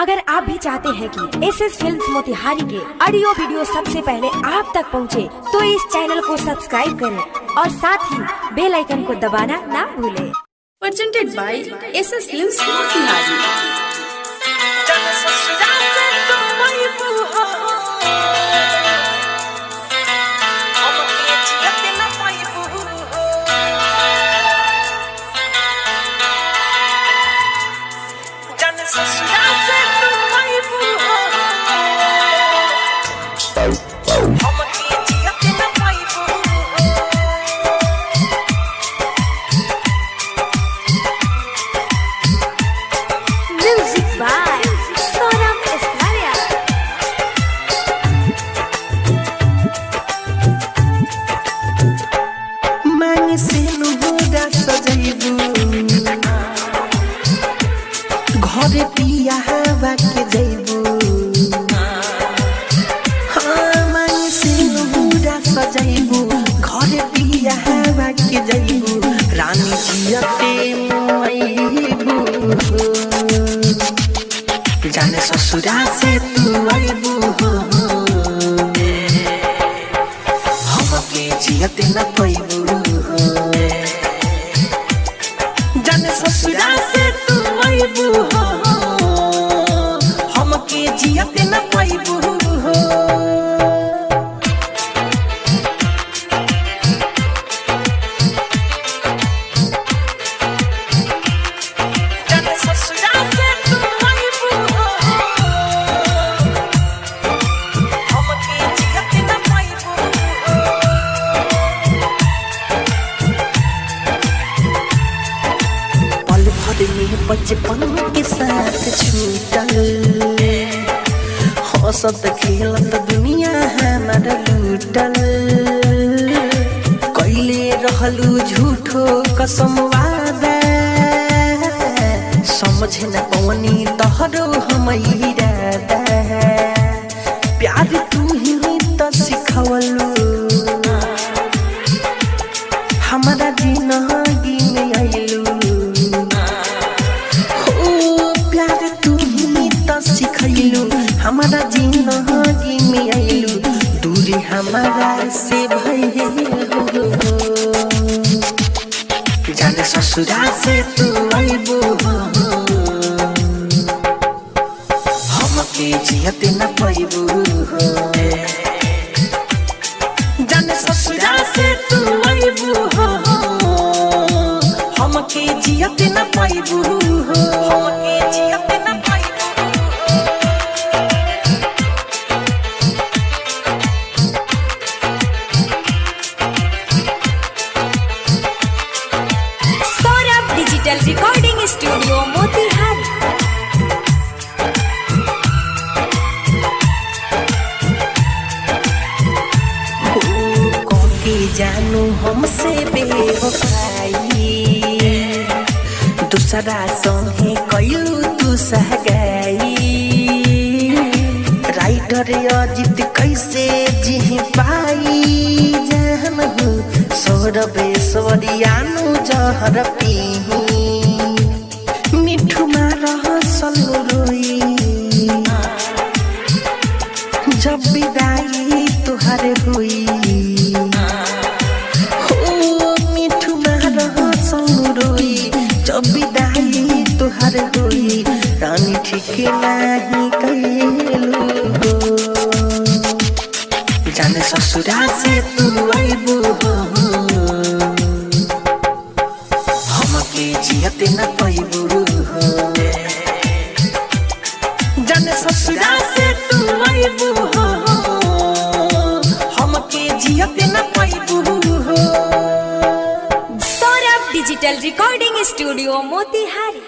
अगर आप भी चाहते हैं कि एसएस फिल्म्स मोतिहारी के ऑडियो वीडियो सबसे पहले आप तक पहुंचे, तो इस चैनल को सब्सक्राइब करें और साथ ही बेल आइकन को दबाना ना भूलें। Presented by SS Films Motihari। घरे पिया हवा के जइबू मांग से बुरा सजइबू घरे पिया हवा के जइबू रानी जियते मोइबू जाने ससुरा से तू आइबू हमके जियते न पाइबू जाने ससुरा से तू आइबू हमके जियते न पाइबू जाने ससुरा से तू आइबू हमके जियते न पाइबू पल भर में बचपन के साथ छूटल हंसत खेलत दुनिया हमारा लूटल कैले रहलू झूठो कसम वादा समझ न पवनी तोहरो हम इरादा प्यार तू ही तो सिखवलू हमारा जिंदगी में आइलू हमारा जिंदगी में आइलू दूरी हमारा से भइलू जाने ससुरा से तू आइबू हमके जियते न पाइबू जाने ससुरा से तू आइबू हमके जियते न पाइबू हमके जियते न डिजिटल रिकॉर्डिंग स्टूडियो मोतिहारी। के जानू हमसे बेवफाई दूसरा संगे कइलू तू सहगाई राइटर अजित कैसे जी पाई जान हो सौरभेश्वरियानु जहर पीही मिठू मारह सलो रोई जब विदाई तुहारे हुई मिठू मारह सलो रोई जब विदाई तुहारे हुई रानी ठीक नहीं कैलू जाने ससुरा से तू आइबू हमके जियते न पाइबू जाने ससुरा से तू आइबू हमके जियते न पाइबू Saurabh digital recording studio Motihari.